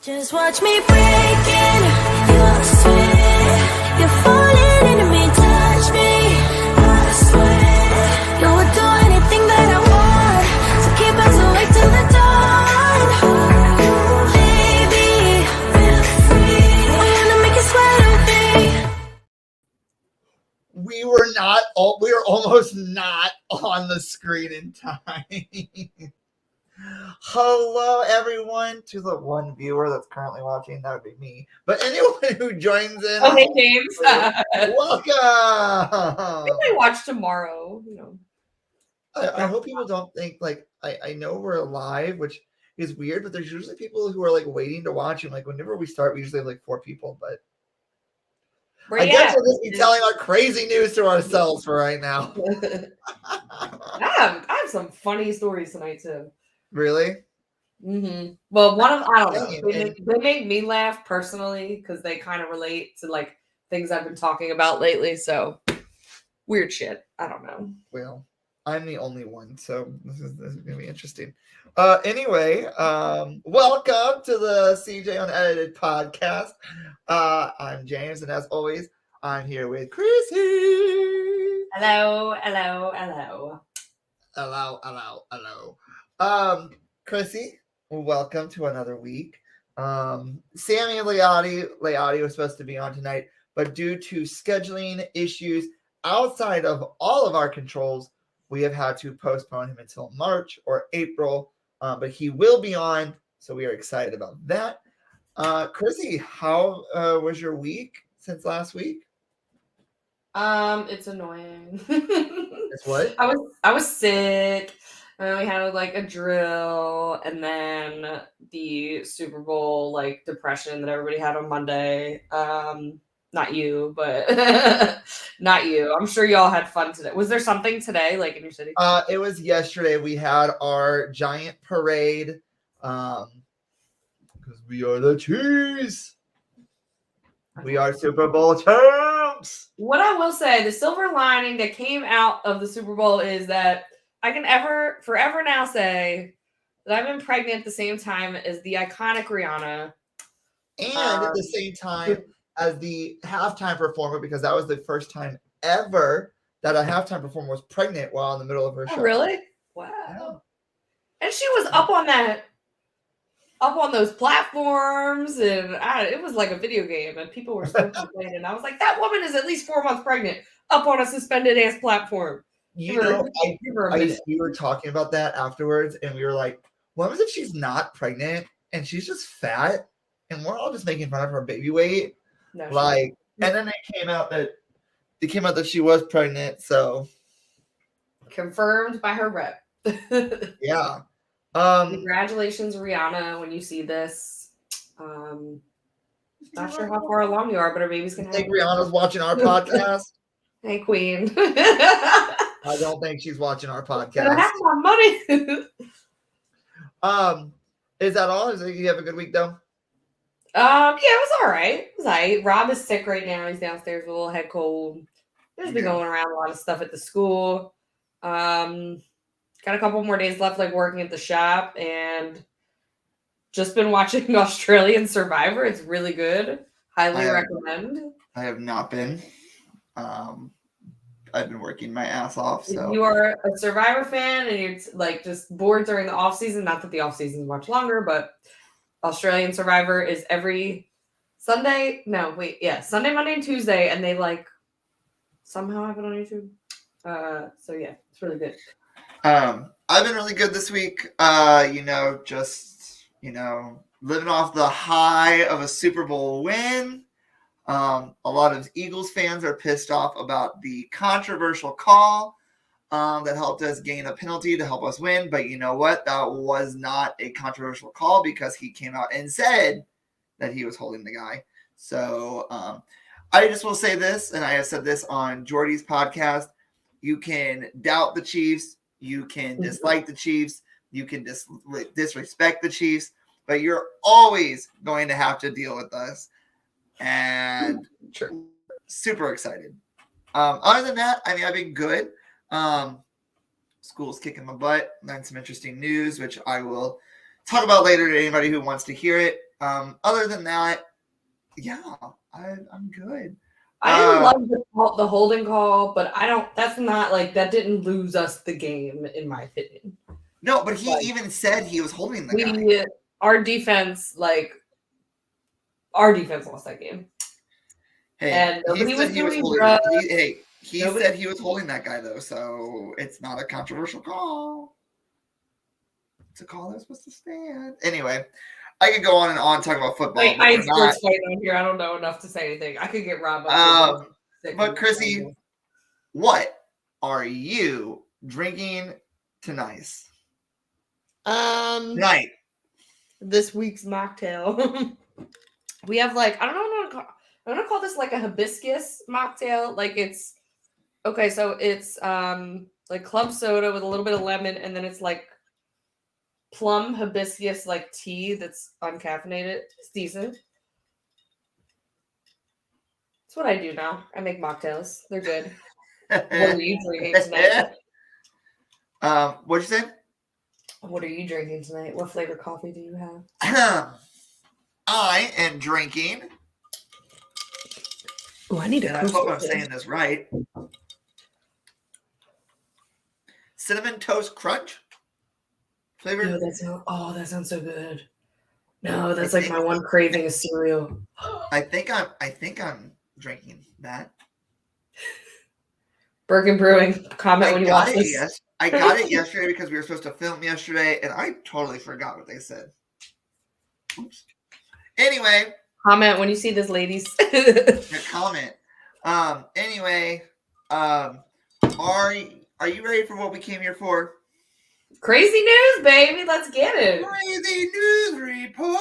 Just watch me breaking your sweat. You're falling into me, touch me. I swear you would do anything that I want. So keep us awake till the dawn. Baby, feel free. I wanna make you sweat on me. We were almost not on the screen in time. Hello, everyone, to the one viewer that's currently watching. That would be me. But anyone who joins in, oh, hey, James. welcome. I watch tomorrow. I hope people don't think I know we're live, which is weird, but there's usually people who are like waiting to watch, and like whenever we start, we usually have like 4 people. But I guess we'll just be telling our crazy news to ourselves for right now. I have some funny stories tonight too. Really? Mm-hmm. Well, one of I don't know. They make me laugh personally because they kind of relate to like things I've been talking about lately. So weird shit. I don't know. Well, I'm the only one, so this is gonna be interesting. Anyway, welcome to the CJ Unedited podcast. I'm James, and as always, I'm here with Chrissy. Hello. Chrissy, welcome to another week. Sammy and Leotti was supposed to be on tonight, but due to scheduling issues outside of all of our controls, we have had to postpone him until March or April, but he will be on, so we are excited about that. Chrissy, how was your week since last week? It's annoying. It's what? I was sick. And we had like a drill, and then the Super Bowl like depression that everybody had on Monday. Not you, but not you. I'm sure y'all had fun today. Was there something today, like in your city? It was yesterday. We had our giant parade. Because we are the Chiefs. We are Super Bowl champs. What I will say, the silver lining that came out of the Super Bowl is that I can forever now say that I've been pregnant at the same time as the iconic Rihanna. And at the same time as the halftime performer, because that was the first time ever that a halftime performer was pregnant while in the middle of her show. Really? Wow. Yeah. And she was up on those platforms, and it was like a video game, and people were still complaining. I was like, that woman is at least 4 months pregnant, up on a suspended ass platform. We were talking about that afterwards, and we were like, what if she's not pregnant and she's just fat, and we're all just making fun of her baby weight? No, and then it came out that she was pregnant, so confirmed by her rep. Yeah. Congratulations, Rihanna, when you see this. Not sure how far along you are, but her baby's gonna think Rihanna's watching our podcast. Hey, Queen. I don't think she's watching our podcast. I have my money. Is that all? You have a good week though? Yeah, it was all right. It was all right. Rob is sick right now. He's downstairs with a little head cold. There's been going around a lot of stuff at the school. Got a couple more days left, like working at the shop, and just been watching Australian Survivor. It's really good. Highly recommend. I have not been. I've been working my ass off. So if you are a Survivor fan and you're like just bored during the off season, not that the off season is much longer, but Australian Survivor is every Sunday. No, wait, yeah, Sunday, Monday, and Tuesday, and they like somehow have it on YouTube. So yeah, it's really good. I've been really good this week. Living off the high of a Super Bowl win. A lot of Eagles fans are pissed off about the controversial call that helped us gain a penalty to help us win. But you know what? That was not a controversial call because he came out and said that he was holding the guy. So I just will say this, and I have said this on Jordy's podcast. You can doubt the Chiefs. You can dislike the Chiefs. You can disrespect the Chiefs. But you're always going to have to deal with us. And super excited. Other than that, I mean, I've been good. School's kicking my butt. Learned some interesting news, which I will talk about later to anybody who wants to hear it. Other than that, yeah, I'm good. I didn't love the holding call, but I don't. That's not like that. Didn't lose us the game, in my opinion. No, but he Like, even said he was holding the guy. Our defense lost that game. Hey, And he said he was holding. He said he was holding that guy though, so it's not a controversial call. It's a call that's supposed to stand. Anyway, I could go on and on talking about football. Wait, I ain't sports fighting on here. I don't know enough to say anything. I could get robbed. But Chrissy, what are you drinking tonight? Tonight. This week's mocktail. We have I'm gonna call this like a hibiscus mocktail. Like it's okay, so it's like club soda with a little bit of lemon, and then it's like plum hibiscus like tea that's uncaffeinated. It's decent. That's what I do now. I make mocktails. They're good. What are you drinking tonight? What'd you say? What are you drinking tonight? What flavor coffee do you have? I am drinking. Oh, I need to. I hope I'm saying this right. Cinnamon Toast Crunch flavor. No, that sounds so good. No, that's like my one craving is cereal. I think I'm drinking that. Birkin Brewing, comment when you watch this. Yes, I got it yesterday because we were supposed to film yesterday, and I totally forgot what they said. Oops. Anyway, comment when you see this, ladies. Comment. Anyway, are you ready for what we came here for? Crazy news, baby. Let's get it. Crazy news report.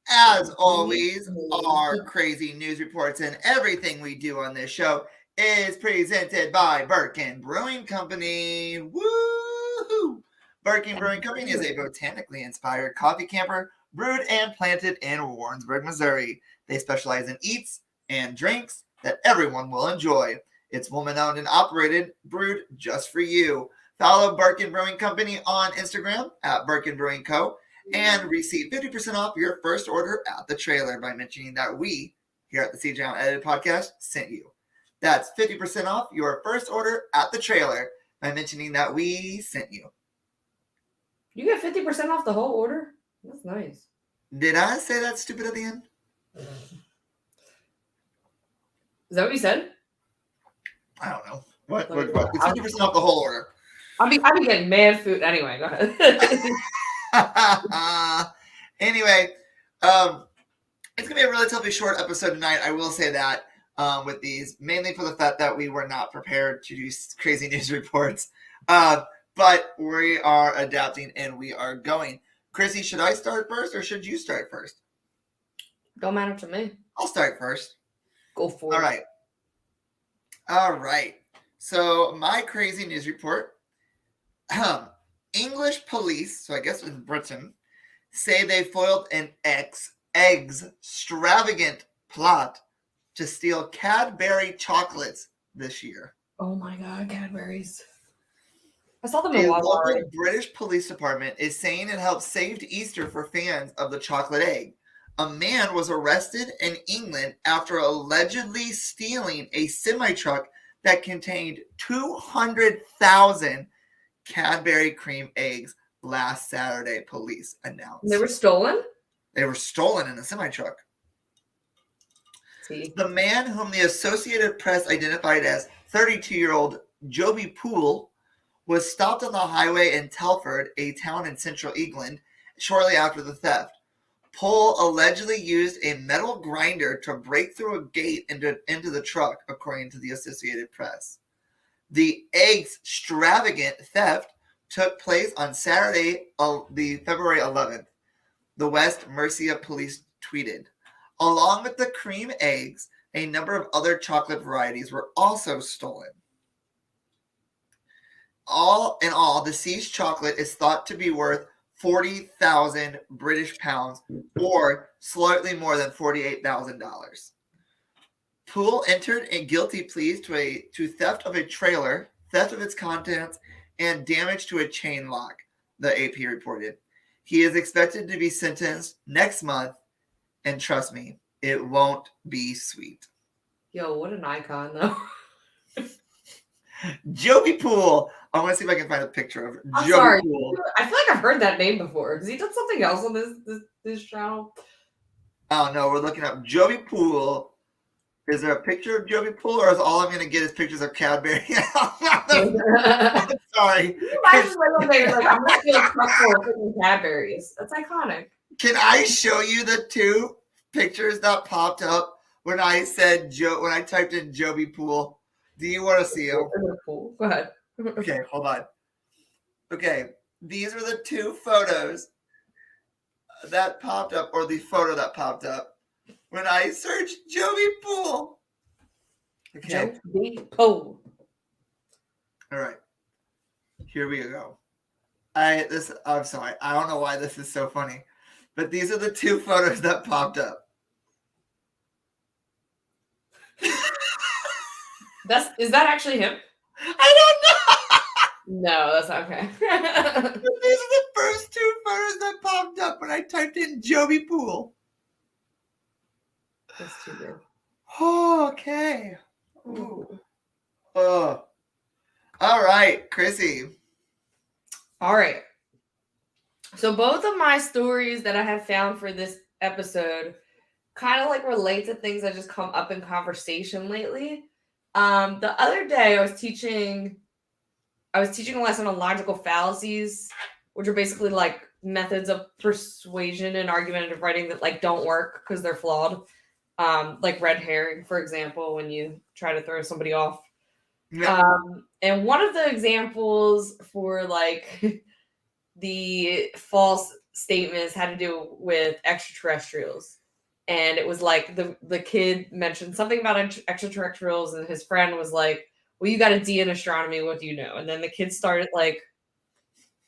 As always, our crazy news reports and everything we do on this show is presented by Birkin Brewing Company. Woo-hoo! Birkin Brewing Company is a botanically inspired coffee camper brewed and planted in Warrensburg, Missouri. They specialize in eats and drinks that everyone will enjoy. It's woman-owned and operated, brewed just for you. Follow Birkin Brewing Company on Instagram at Birkin Brewing Co. and receive 50% off your first order at the trailer by mentioning that we here at the CJ Unedited Podcast sent you. That's 50% off your first order at the trailer by mentioning that we sent you. You get 50% off the whole order? That's nice. Did I say that stupid at the end? Is that what you said? I don't know. What? It's 50% off the whole order. I'll be getting mad food. Anyway, go ahead. Anyway, it's going to be a relatively short episode tonight. I will say that with these, mainly for the fact that we were not prepared to do crazy news reports. But we are adapting and we are going. Chrissy, should I start first or should you start first? Don't matter to me. I'll start first. Go for it. All right. So my crazy news report. English police, so I guess in Britain, say they foiled an extravagant plot to steal Cadbury chocolates this year. Oh my God, Cadbury's. I saw them The in local Walmart. British police department is saying it helped save Easter for fans of the chocolate egg. A man was arrested in England after allegedly stealing a semi-truck that contained 200,000 Cadbury cream eggs last Saturday, police announced. They were stolen? They were stolen in a semi-truck. See. The man, whom the Associated Press identified as 32-year-old Joby Poole, was stopped on the highway in Telford, a town in central England, shortly after the theft. Poole allegedly used a metal grinder to break through a gate into the truck, according to the Associated Press. The extravagant theft took place on Saturday, the February 11th. The West Mercia police tweeted. Along with the cream eggs, a number of other chocolate varieties were also stolen. All in all, deceased chocolate is thought to be worth 40,000 British pounds, or slightly more than $48,000. Poole entered a guilty plea to theft of a trailer, theft of its contents, and damage to a chain lock, the AP reported. He is expected to be sentenced next month, and trust me, it won't be sweet. Yo, what an icon, though. Joby Poole. I want to see if I can find a picture of I'm Joby sorry. Poole. I feel like I've heard that name before. Has he done something else on this channel? Oh no, we're looking up Joby Poole. Is there a picture of Joby Poole, or is all I'm going to get is pictures of Cadbury? Sorry. Imagine little things like I'm gonna feel comfortable picking Cadbury's. That's iconic. Can I show you the two pictures that popped up when I said when I typed in Joby Poole? Do you want to see them? Cool. Go ahead. Okay, hold on. Okay, these are the two photos that popped up, or the photo that popped up when I searched Joby Poole. Okay. Joby Poole. All right. Here we go. I'm sorry. I don't know why this is so funny, but these are the two photos that popped up. Is that actually him? I don't know. No, that's not okay. These are the first two photos that popped up when I typed in Joby Poole. That's too good. Oh, okay. Ooh. Oh. All right, Chrissy. All right. So both of my stories that I have found for this episode kind of like relate to things that just come up in conversation lately. The other day I was teaching a lesson on logical fallacies, which are basically like methods of persuasion and argumentative writing that like don't work because they're flawed. Like red herring, for example, when you try to throw somebody off. Yeah. And one of the examples for like the false statements had to do with extraterrestrials. And it was like the kid mentioned something about extraterrestrials, and his friend was like, well, you got a D in astronomy, what do you know? And then the kid started like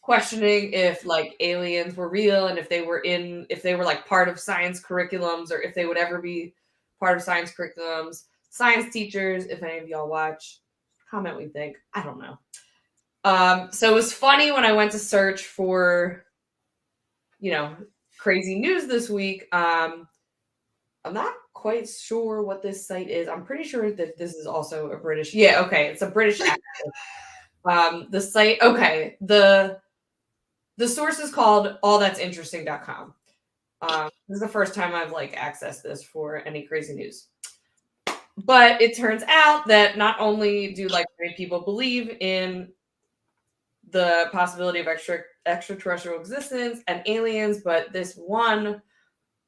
questioning if like aliens were real, and if they were like part of science curriculums, or if they would ever be part of science curriculums. Science teachers, if any of y'all watch, comment what you think. I don't know. So it was funny when I went to search for, crazy news this week. I'm not quite sure what this site is. I'm pretty sure that this is also a British. Yeah, okay, it's a British actor. The site, okay, the source is called allthat'sinteresting.com. This is the first time I've like accessed this for any crazy news. But it turns out that not only do like many people believe in the possibility of extraterrestrial existence and aliens, but this one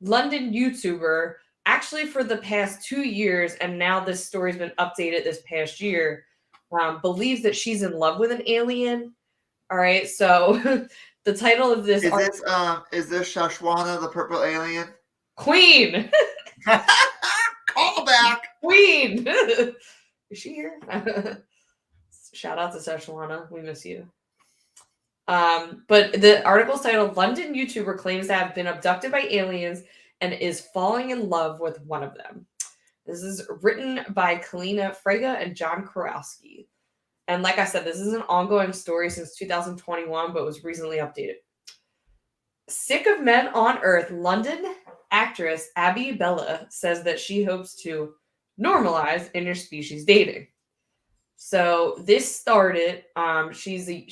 London YouTuber, actually for the past 2 years, and now this story's been updated this past year, believes that she's in love with an alien. All right, so the title of this is this Shashwana, the purple alien? Queen. Call back. Queen. Is she here? Shout out to Shashwana. We miss you. But the article's titled London YouTuber claims to have been abducted by aliens and is falling in love with one of them. This is written by Kalina Frega and John Kurowski. And like I said, this is an ongoing story since 2021, but was recently updated. Sick of Men on Earth, London actress Abby Bella says that she hopes to normalize interspecies dating. So this started, she has a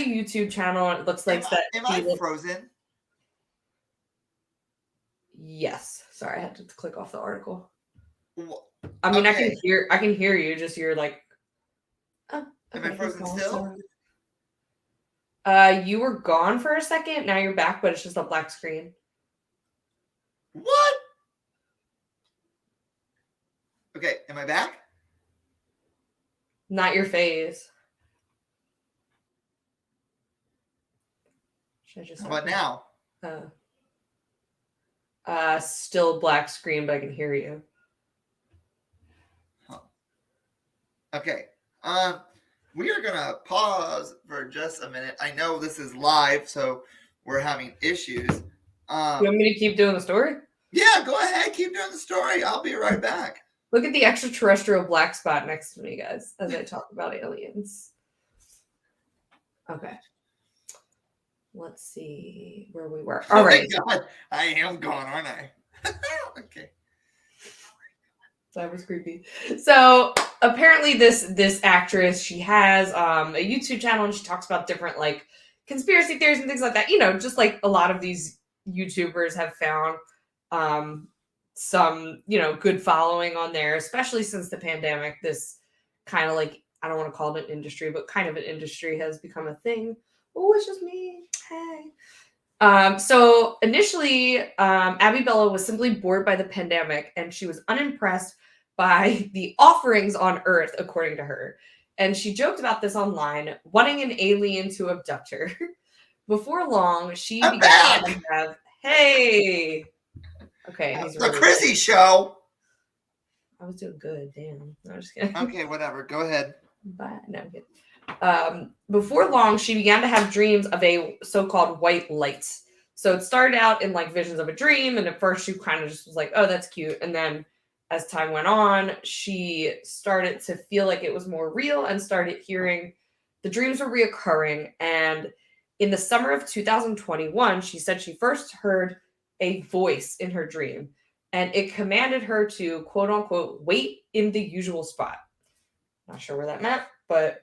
YouTube channel, and it looks like Am I frozen? Yes. Sorry, I had to click off the article. What? I mean, Okay. I can hear you, just you're like, oh, Am I frozen still? You were gone for a second, now you're back, but it's just a black screen. What? Okay, am I back? Not your face. Should I just How about now? Still black screen, but I can hear you. Okay. We are going to pause for just a minute. I know this is live, so we're having issues. You want me to keep doing the story? Yeah, go ahead. Keep doing the story. I'll be right back. Look at the extraterrestrial black spot next to me, guys, as I talk about aliens. Okay. Let's see where we were. All right. God. I am gone, aren't I? Okay. That was creepy. So apparently this actress, she has a YouTube channel and she talks about different like conspiracy theories and things like that. You know, just like a lot of these YouTubers have found some, you know, good following on there, especially since the pandemic. This kind of like, I don't want to call it an industry, but kind of an industry has become a thing. Oh, it's just me. Hey. So initially, Abby Bella was simply bored by the pandemic and she was unimpressed by the offerings on Earth, according to her. And she joked about this online, wanting an alien to abduct her. Before long, she began to have, hey. Okay. He's the Chrissy Show. I was doing good. Damn. No, I'm just kidding. Okay, whatever. Go ahead. But no, I'm kidding. Before long, she began to have dreams of a so-called white light. So it started out in like visions of a dream, and at first she kind of just was like, "Oh, that's cute," and then as time went on, she started to feel like it was more real and started hearing the dreams were reoccurring. And in the summer of 2021, she said she first heard a voice in her dream, and it commanded her to quote unquote wait in the usual spot. Not sure where that meant, but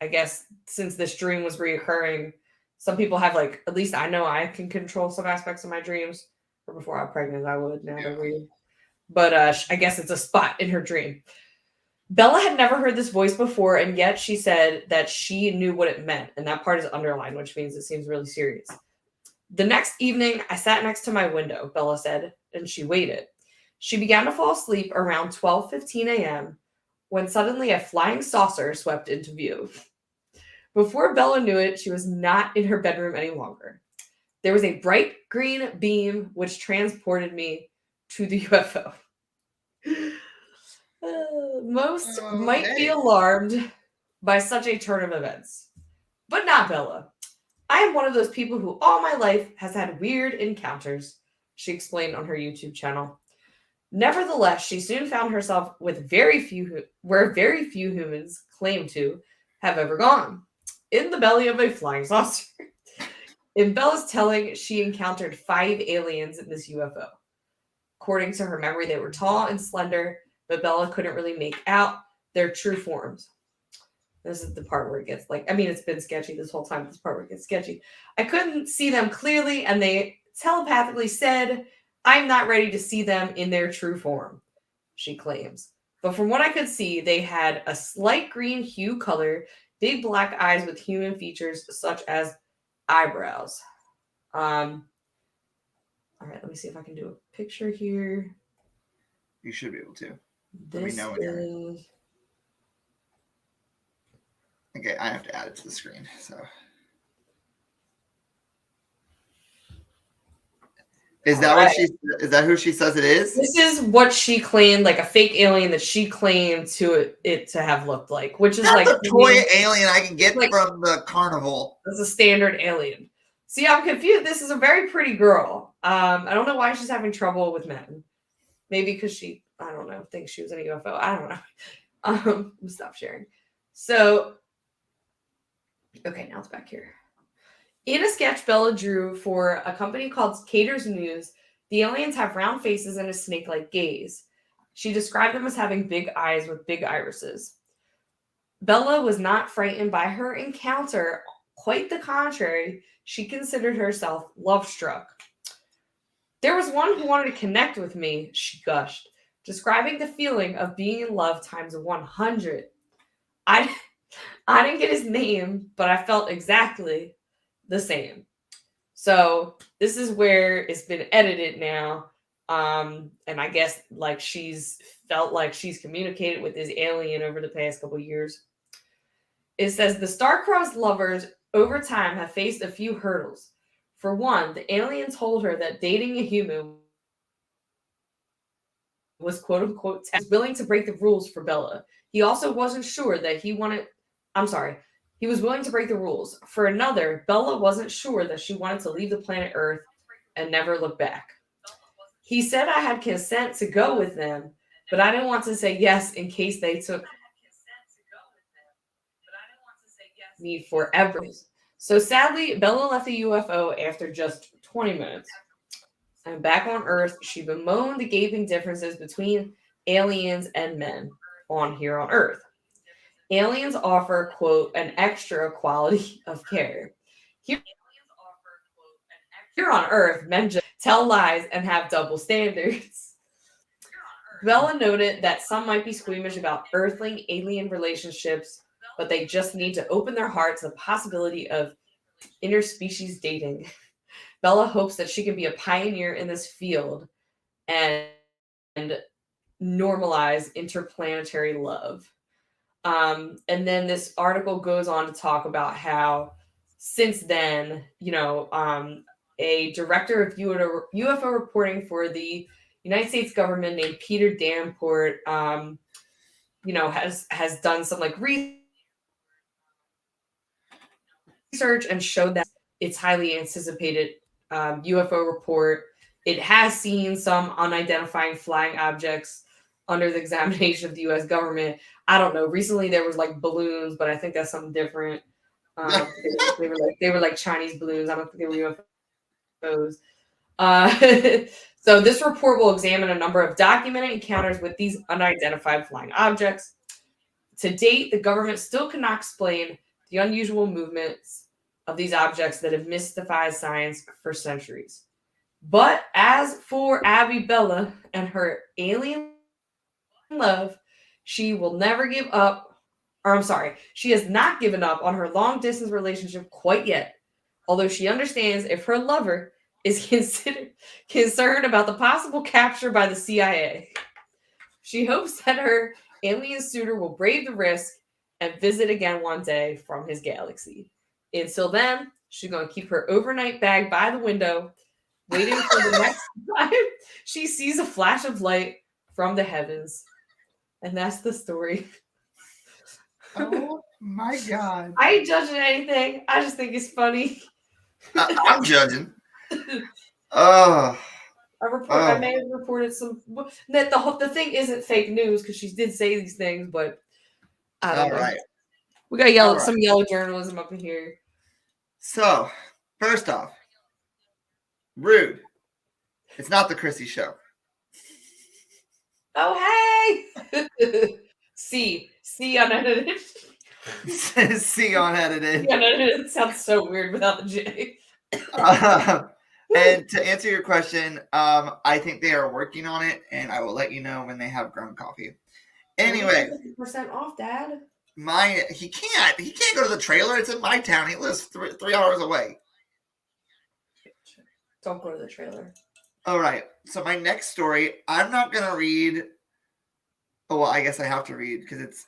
I guess since this dream was reoccurring, some people have like, at least I know I can control some aspects of my dreams. Or before I was pregnant, I would. Now they're weird. But I guess it's a spot in her dream. Bella had never heard this voice before, and yet she said that she knew what it meant. And that part is underlined, which means it seems really serious. The next evening, I sat next to my window, Bella said, and she waited. She began to fall asleep around 12:15 a.m. when suddenly a flying saucer swept into view. Before Bella knew it, she was not in her bedroom any longer. There was a bright green beam which transported me to the UFO. Most might be alarmed by such a turn of events, but not Bella. I am one of those people who all my life has had weird encounters, she explained on her YouTube channel. Nevertheless, she soon found herself with very few humans claim to have ever gone, in the belly of a flying saucer. In Bella's telling, she encountered 5 aliens in this UFO. According to her memory, they were tall and slender, but Bella couldn't really make out their true forms. This is the part where it gets like, I mean, it's been sketchy this whole time. This part where it gets sketchy. I couldn't see them clearly, and they telepathically said, "I'm not ready to see them in their true form," she claims. But from what I could see, they had a slight green hue color, big black eyes with human features such as eyebrows. All right, let me see if I can do a picture here. You should be able to. This is... Okay, I have to add it to the screen. So, is that who she says it is? This is what she claimed, like a fake alien that she claimed it to have looked like, which is That's like a toy alien I can get from the carnival. That's a standard alien. See, I'm confused. This is a very pretty girl. I don't know why she's having trouble with men. Maybe because she, I don't know, thinks she was in a UFO. I don't know. Stop sharing. So, okay, now it's back here. In a sketch Bella drew for a company called Cater's News, the aliens have round faces and a snake-like gaze. She described them as having big eyes with big irises. Bella was not frightened by her encounter. Quite the contrary, she considered herself love-struck. There was one who wanted to connect with me, she gushed, describing the feeling of being in love times 100. I didn't get his name, but I felt exactly the same. So this is where it's been edited now. And I guess like she's felt like she's communicated with this alien over the past couple of years. It says the star-crossed lovers over time have faced a few hurdles. For one, the alien told her that dating a human was quote unquote willing to break the rules for Bella. He also wasn't sure that he wanted I'm sorry. He was willing to break the rules. For another, Bella wasn't sure that she wanted to leave the planet Earth and never look back. He said I had consent to go with them, but I didn't want to say yes in case they took me forever. So sadly, Bella left the UFO after just 20 minutes. And back on Earth, she bemoaned the gaping differences between aliens and men here on Earth. Aliens offer, quote, an extra quality of care. Here on Earth, men just tell lies and have double standards. Bella noted that some might be squeamish about Earthling-alien relationships, but they just need to open their heart to the possibility of interspecies dating. Bella hopes that she can be a pioneer in this field and normalize interplanetary love. And then this article goes on to talk about how since then, a director of UFO reporting for the United States government named Peter Davenport, has done some like research and showed that it's highly anticipated UFO report. It has seen some unidentified flying objects under the examination of the U.S. government. I don't know. Recently there was like balloons, but I think that's something different. They were like Chinese balloons. I don't think they were UFOs. So this report will examine a number of documented encounters with these unidentified flying objects. To date, the government still cannot explain the unusual movements of these objects that have mystified science for centuries. But as for Abby Bella and her alien love, she will never give up. Or I'm sorry, she has not given up on her long-distance relationship quite yet, although she understands if her lover is concerned about the possible capture by the CIA. She hopes that her alien suitor will brave the risk and visit again one day from his galaxy. Until then, she's going to keep her overnight bag by the window, waiting for the next time she sees a flash of light from the heavens. And that's the story. Oh my God. I ain't judging anything. I just think it's funny. I'm judging. Oh. I may have reported some. That the thing isn't fake news because she did say these things, but I don't know. Right. We got some yellow journalism up in here. So, first off, rude. It's not the Chrissy show. Oh, hey! C unedited. C unedited. Unedited sounds so weird without the J. And to answer your question, I think they are working on it, and I will let you know when they have ground coffee. Anyway, 50% off, Dad. He can't go to the trailer. It's in my town. He lives 3 hours away. Don't go to the trailer. All right. So my next story, I'm not gonna read. Oh well, I guess I have to read because it's.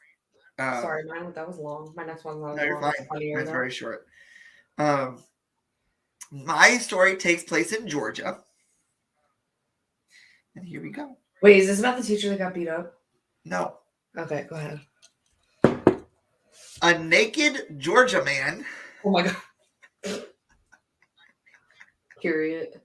Sorry, that was long. My next one's not. No, you're fine. It's very short. My story takes place in Georgia, and here we go. Wait, is this about the teacher that got beat up? No. Okay, go ahead. A naked Georgia man. Oh my God. Period.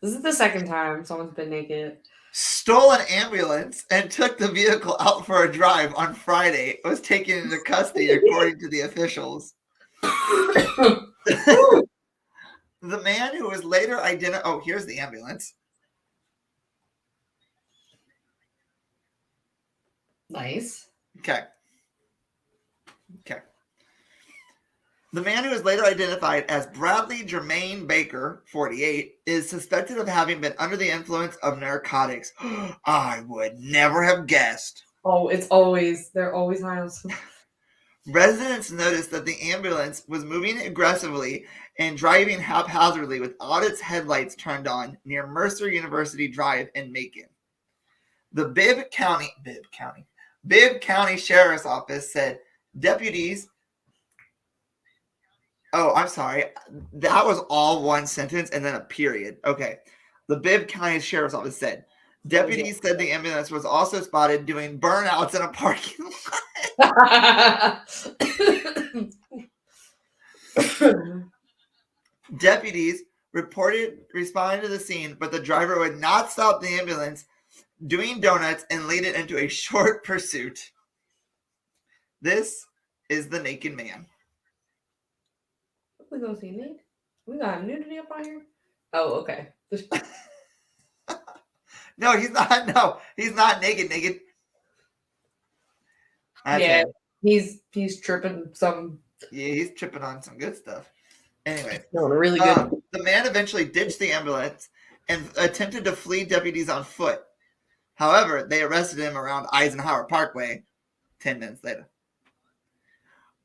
This is the second time someone's been naked. Stole an ambulance and took the vehicle out for a drive on Friday. It was taken into custody, according to the officials. The man who was later identified. Oh, here's the ambulance. Nice. Okay. The man who was later identified as Bradley Jermaine Baker, 48, is suspected of having been under the influence of narcotics. I would never have guessed. Oh, they're always high on some. Residents noticed that the ambulance was moving aggressively and driving haphazardly without its headlights turned on near Mercer University Drive in Macon. The Bibb County Sheriff's Office said deputies. Oh, I'm sorry. That was all one sentence and then a period. Okay. The Bibb County Sheriff's Office said deputies said the ambulance was also spotted doing burnouts in a parking lot. Deputies responded to the scene, but the driver would not stop the ambulance doing donuts and lead it into a short pursuit. This is the naked man. We gonna see nude? We got nudity up on here? Oh, okay. No, he's not. No, he's not naked. Naked. That's yeah, him. he's tripping some. Yeah, he's tripping on some good stuff. Anyway, Doing really good. the man eventually ditched the ambulance and attempted to flee deputies on foot. However, they arrested him around Eisenhower Parkway 10 minutes later.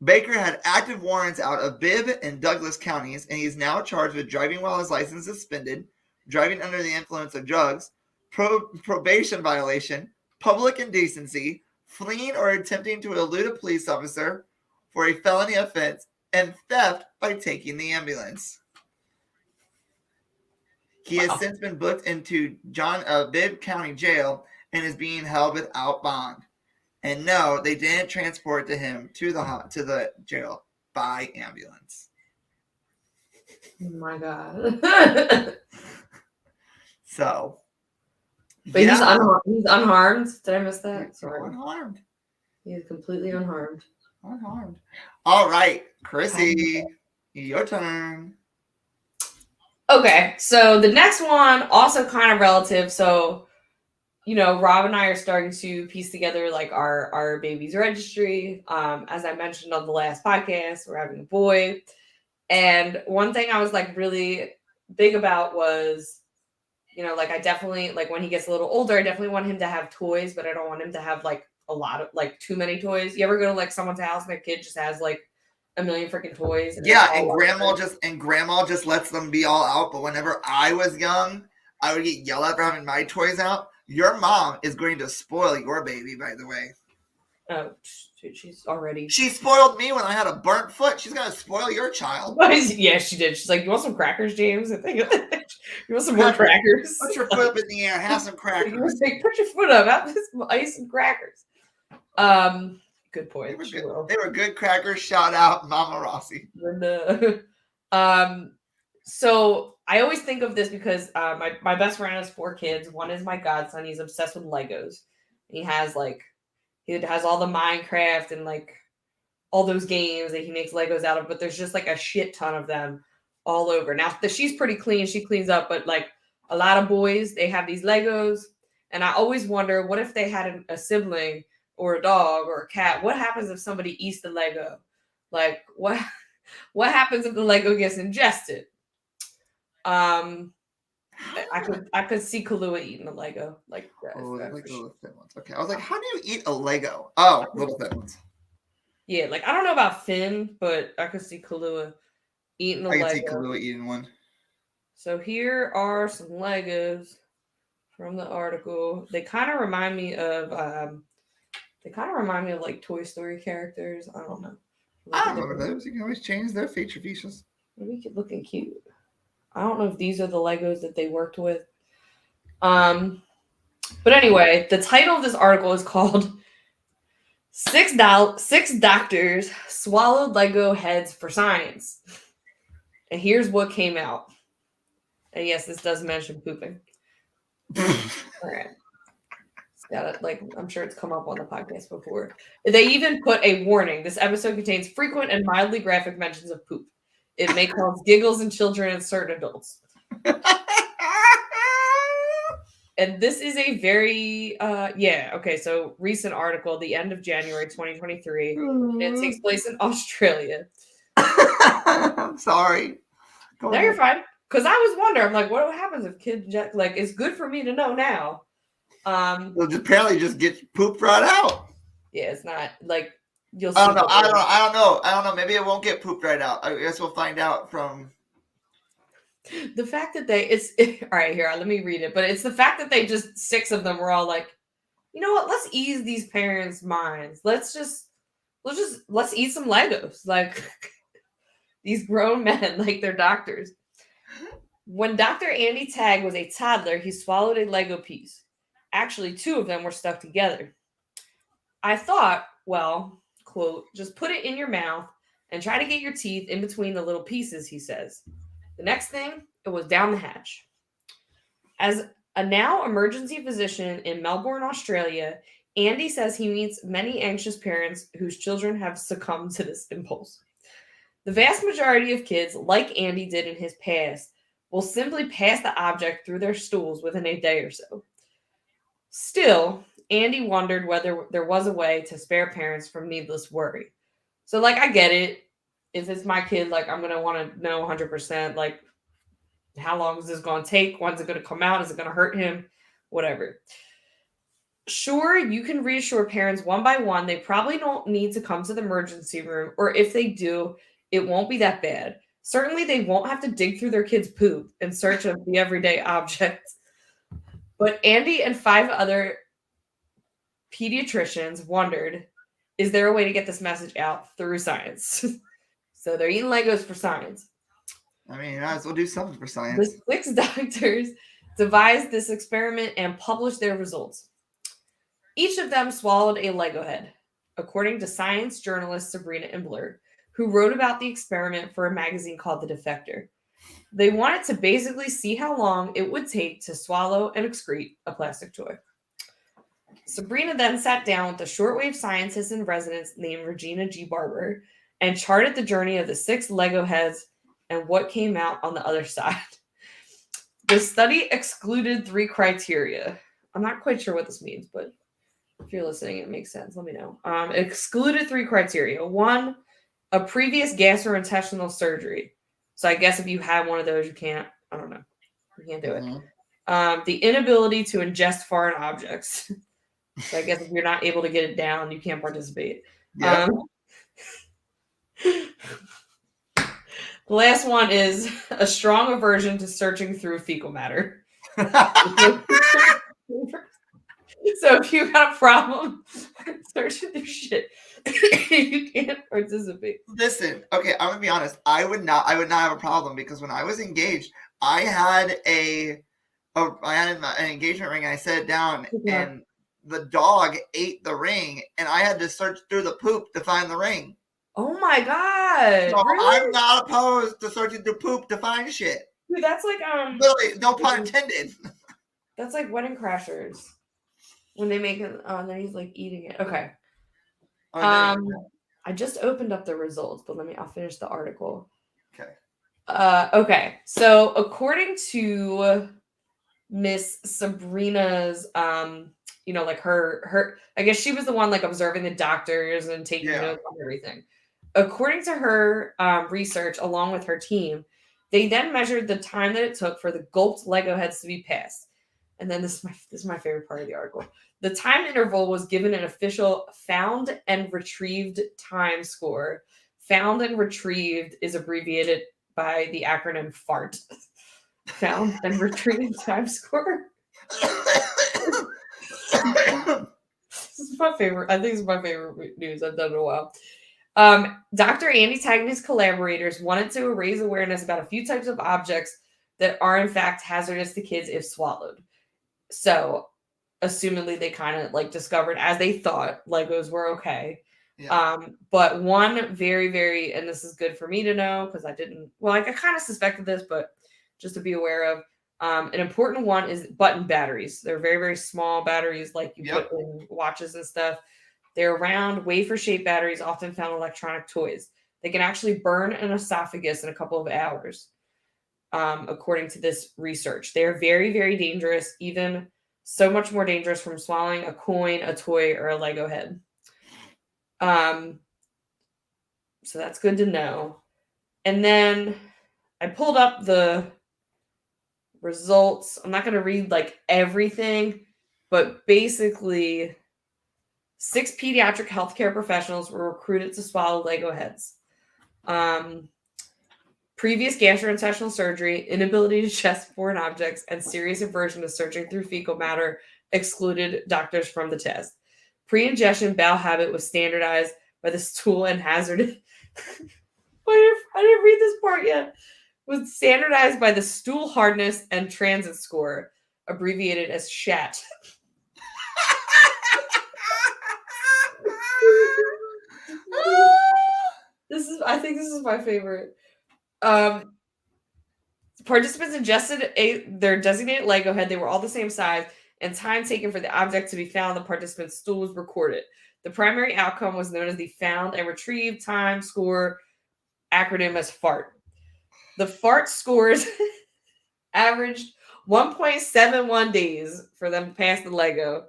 Baker had active warrants out of Bibb and Douglas counties, and he's now charged with driving while his license is suspended, driving under the influence of drugs, probation violation, public indecency, fleeing or attempting to elude a police officer for a felony offense, and theft by taking the ambulance. He has since been booked into Bibb County Jail and is being held without bond. And no, they didn't transport him to the jail by ambulance. Oh my god. So, but he's unharmed. Did I miss that? Sorry. Unharmed. He's completely unharmed. Unharmed. All right, Chrissy, your turn. Okay, so the next one also kind of relative. So, you know, Rob and I are starting to piece together like our baby's registry. As I mentioned on the last podcast, we're having a boy. And one thing I was like really big about was, you know, like I definitely, like when he gets a little older, I definitely want him to have toys, but I don't want him to have like a lot of, like too many toys. You ever go to like someone's house and their kid just has like a million freaking toys? Yeah, and grandma just lets them be all out. But whenever I was young, I would get yelled at for having my toys out. Your mom is going to spoil your baby, by the way. Oh, dude, she spoiled me when I had a burnt foot. She's gonna spoil your child. Yeah, she did. She's like, you want some crackers, James? I think you want some more crackers. Put your foot up in the air. Have some crackers. Put your foot up. Have some ice and crackers. Good point. They were good crackers. Shout out Mama Rossi. So I always think of this because my best friend has 4 kids. One is my godson. He's obsessed with Legos. He has all the Minecraft and like all those games that he makes Legos out of, but there's just like a shit ton of them all over. Now she's pretty clean. She cleans up, but like a lot of boys, they have these Legos. And I always wonder, what if they had a sibling or a dog or a cat? What happens if somebody eats the Lego? Like what happens if the Lego gets ingested? I could see Kahlua eating a Lego. Like, little thin ones. Okay, I was like, how do you eat a Lego? Oh, little thin ones. Yeah, like I don't know about Finn, but I could see Kahlua eating a Lego. I can see Kahlua eating one. So here are some Legos from the article. They kind of remind me of like Toy Story characters. I don't know. I remember those. You can always change their features. Maybe looking cute. I don't know if these are the Legos that they worked with. But anyway, the title of this article is called Six Doctors Swallowed Lego Heads for Science. And here's what came out. And yes, this does mention pooping. All right. It's got it, like, I'm sure it's come up on the podcast before. They even put a warning. This episode contains frequent and mildly graphic mentions of poop. It may cause giggles in children and certain adults. And this is a very, so recent article, the end of January 2023. And it takes place in Australia. I'm sorry. No, you're fine. Because I was wondering, I'm like, what happens if kids, like, it's good for me to know now. They'll apparently just get pooped right out. Yeah, it's not, like, you'll see. I don't know. Maybe it won't get pooped right out. I guess we'll find out from the fact that all right, here, let me read it. But it's the fact that they just 6 of them were all like, you know what? Let's ease these parents' minds. Let's eat some Legos. Like these grown men, like they're doctors. When Dr. Andy Tagg was a toddler, he swallowed a Lego piece. Actually, 2 of them were stuck together. I thought, well, quote, just put it in your mouth and try to get your teeth in between the little pieces, he says. The next thing, it was down the hatch. As a now emergency physician in Melbourne, Australia, Andy says he meets many anxious parents whose children have succumbed to this impulse. The vast majority of kids, like Andy did in his past, will simply pass the object through their stools within a day or so. Still, Andy wondered whether there was a way to spare parents from needless worry. So, like, I get it. If it's my kid, like, I'm going to want to know 100%, like, how long is this going to take? When's it going to come out? Is it going to hurt him? Whatever. Sure, you can reassure parents one by one. They probably don't need to come to the emergency room, or if they do, it won't be that bad. Certainly, they won't have to dig through their kids' poop in search of the everyday objects. But Andy and 5 other pediatricians wondered, is there a way to get this message out through science? So they're eating Legos for science. I mean, you might as well do something for science. The 6 doctors devised this experiment and published their results. Each of them swallowed a Lego head, according to science journalist Sabrina Imbler, who wrote about the experiment for a magazine called The Defector. They wanted to basically see how long it would take to swallow and excrete a plastic toy. Sabrina then sat down with a shortwave scientist in residence named Regina G. Barber and charted the journey of the 6 Lego heads and what came out on the other side. The study excluded 3 criteria. I'm not quite sure what this means, but if you're listening, it makes sense. Let me know. It excluded 3 criteria. 1, a previous gastrointestinal surgery. So I guess if you had one of those, you can't, I don't know. You can't do it. The inability to ingest foreign objects. So I guess if you're not able to get it down, you can't participate. Yeah. The last one is a strong aversion to searching through fecal matter. So if you got a problem searching through shit, you can't participate. Listen, okay, I'm gonna be honest. I would not have a problem because when I was engaged, I had an engagement ring. And I set it down, and the dog ate the ring, and I had to search through the poop to find the ring. Oh my god! So really? I'm not opposed to searching through poop to find shit. Dude, that's like Literally, no pun intended. That's like Wedding Crashers when they make it. Oh, and then he's like eating it. Okay. I just opened up the results, but I'll finish the article. Okay. Okay. So according to Miss Sabrina's, like her, I guess she was the one like observing the doctors and taking notes on everything. According to her research, along with her team, they then measured the time that it took for the gulped Lego heads to be passed. And then this is my favorite part of the article. The time interval was given an official found and retrieved time score. Found and retrieved is abbreviated by the acronym FART. Found and retrieved time score. This is my favorite. I think it's my favorite news I've done in a while. Dr. Andy Tagg and his collaborators wanted to raise awareness about a few types of objects that are in fact hazardous to kids if swallowed. So, assumedly, they kind of like discovered, as they thought, Legos were okay. Yeah. But one very, very, and this is good for me to know because I kind of suspected this, but just to be aware of, an important one is button batteries. They're very, very small batteries like you put in watches and stuff. They're round, wafer-shaped batteries often found in electronic toys. They can actually burn an esophagus in a couple of hours, according to this research. They're very, very dangerous, even so much more dangerous from swallowing a coin, a toy, or a Lego head. So that's good to know. And then I pulled up the results. I'm not going to read like everything, but basically 6 pediatric healthcare professionals were recruited to swallow Lego heads. Previous gastrointestinal surgery, inability to ingest foreign objects, and serious aversion to searching through fecal matter excluded doctors from the test. Pre-ingestion bowel habit was standardized by the stool and hazard. I didn't read this part yet. Was standardized by the stool hardness and transit score, abbreviated as SHAT. I think this is my favorite. Participants ingested their designated Lego head. They were all the same size, and time taken for the object to be found in the participant's stool was recorded. The primary outcome was known as the found and retrieved time score, acronym as FART. The FART scores averaged 1.71 days for them to pass the Lego.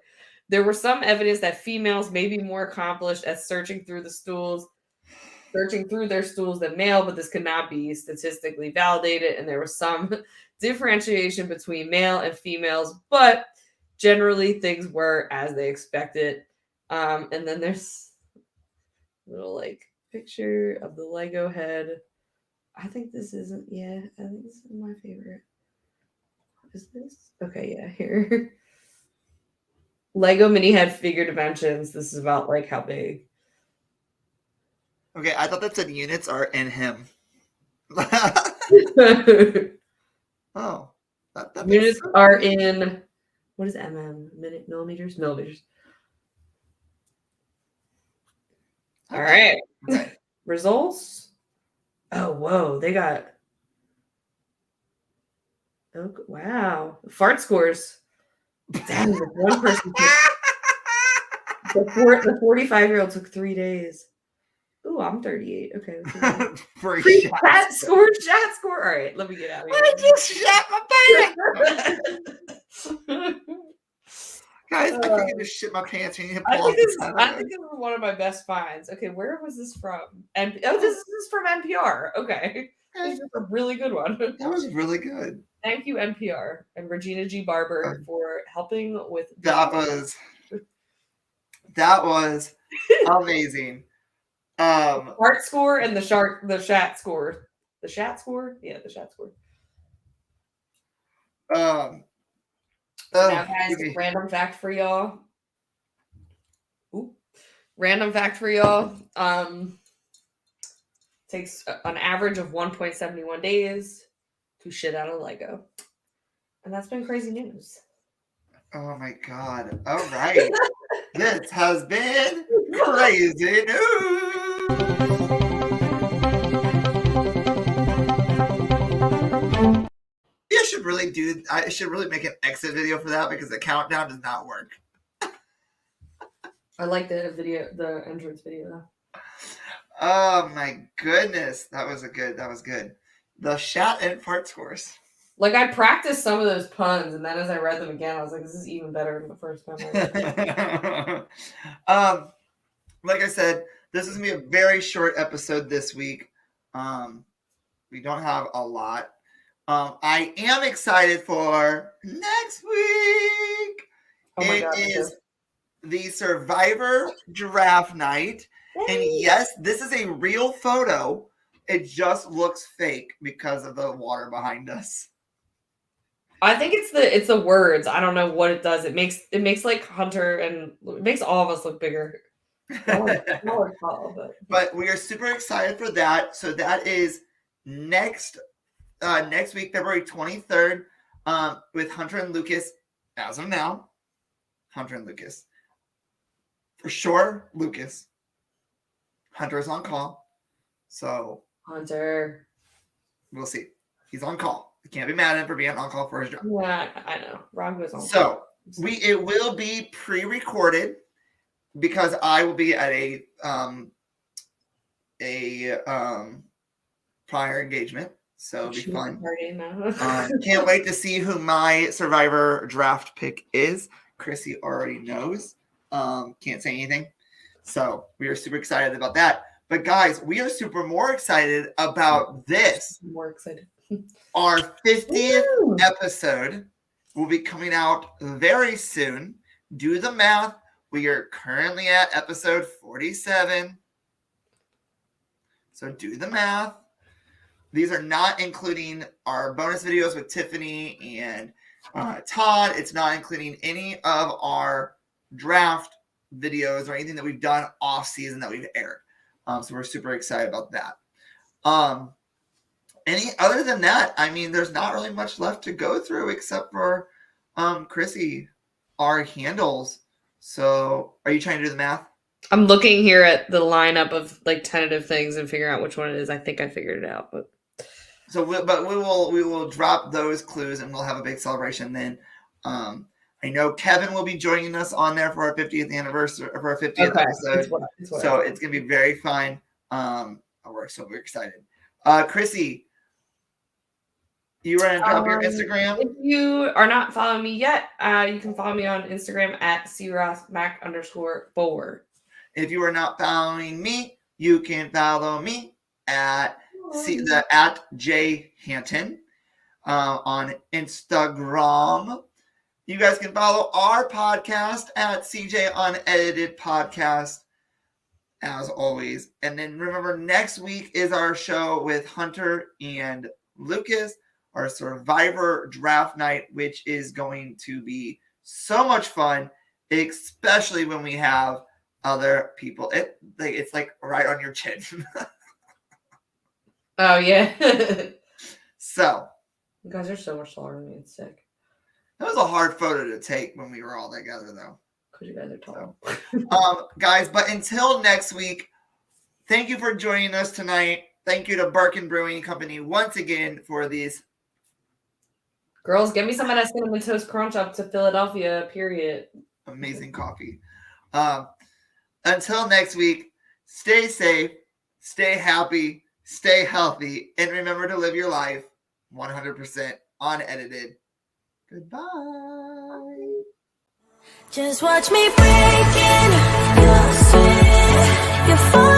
There were some evidence that females may be more accomplished at searching through their stools than male, but this could not be statistically validated, and there was some differentiation between male and females, but generally things were as they expected. And then there's a little like picture of the Lego head. I think this isn't, I think this is my favorite. Is this? Okay, yeah, here. Lego mini head figure dimensions. This is about like how big. Okay, I thought that said units are in him. Oh. That Units are in, what is mm? Millimeters? Millimeters. All right. Results. Oh, whoa. They got. Oh, wow. Fart scores. Damn, the one person took, the 45-year-old took 3 days. Ooh, I'm 38. Okay. Chat score. All right, let me get out of here. I just shit my pants. Guys, I think I just shit my pants. You need to pull I think this is one of my best finds. Okay, where was this from? And this is from NPR. Okay. This is a really good one. That was really good. Thank you, NPR and Regina G. Barber for helping with that was amazing. Fart score and the shat score. The shat score? Yeah, the shat score. Now, guys, random fact for y'all. Random fact for y'all. Takes an average of 1.71 days to shit out a Lego. And that's been crazy news. Oh my God. All right. This has been crazy news. I should really make an exit video for that because the countdown does not work. I like the entrance video though. Oh my goodness. That was good. The shat and fart scores. Like I practiced some of those puns, and then as I read them again, I was like, this is even better than the first time. Like I said, this is gonna be a very short episode this week. We don't have a lot. I am excited for next week. Oh my God, it is the Survivor Draft Night. And yes, this is a real photo. It just looks fake because of the water behind us. I think it's the words. I don't know what it does. It makes like Hunter and it makes all of us look bigger. But we are super excited for that. So that is next week, February 23rd, with Hunter and Lucas. As of now, Hunter and Lucas. For sure, Lucas. Hunter is on call. So Hunter. We'll see. He's on call. You can't be mad at him for being on call for his job. Yeah, I know. Ron goes on call. So it will be pre-recorded because I will be at a prior engagement. So it'll be fun. Can't wait to see who my Survivor draft pick is. Chrissy already knows. Can't say anything. So we are super excited about that. But guys, we are more excited about this. More excited. Our 50th episode will be coming out very soon. Do the math. We are currently at episode 47. So do the math. These are not including our bonus videos with Tiffany and Todd. It's not including any of our draft videos or anything that we've done off season that we've aired. So we're super excited about that. Other than that, I mean, there's not really much left to go through except for Chrissy, our handles. So are you trying to do the math? I'm looking here at the lineup of like tentative things and figuring out which one it is. I think I figured it out, but So, we will drop those clues and we'll have a big celebration then. I know Kevin will be joining us on there for our 50th anniversary, for our 50th episode. So it's gonna be very fun. We're excited. Chrissy, you want to drop your Instagram? If you are not following me yet, you can follow me on Instagram at CRossMac_4. If you are not following me, you can follow me at J Hanton on Instagram. You guys can follow our podcast at CJ Unedited Podcast, as always. And then remember, next week is our show with Hunter and Lucas, our Survivor Draft Night, which is going to be so much fun, especially when we have other people. It's like right on your chin. Oh, yeah. So. You guys are so much taller than me. It's sick. That was a hard photo to take when we were all together, though. Because you guys are tall. So, guys, but until next week, thank you for joining us tonight. Thank you to Birkin Brewing Company once again for these. Girls, get me some of that Cinnamon Toast Crunch up to Philadelphia, period. Amazing coffee. Until next week, stay safe, stay happy, stay healthy, and remember to live your life 100% unedited. Goodbye. Just watch me breaking. You'll see. You're falling.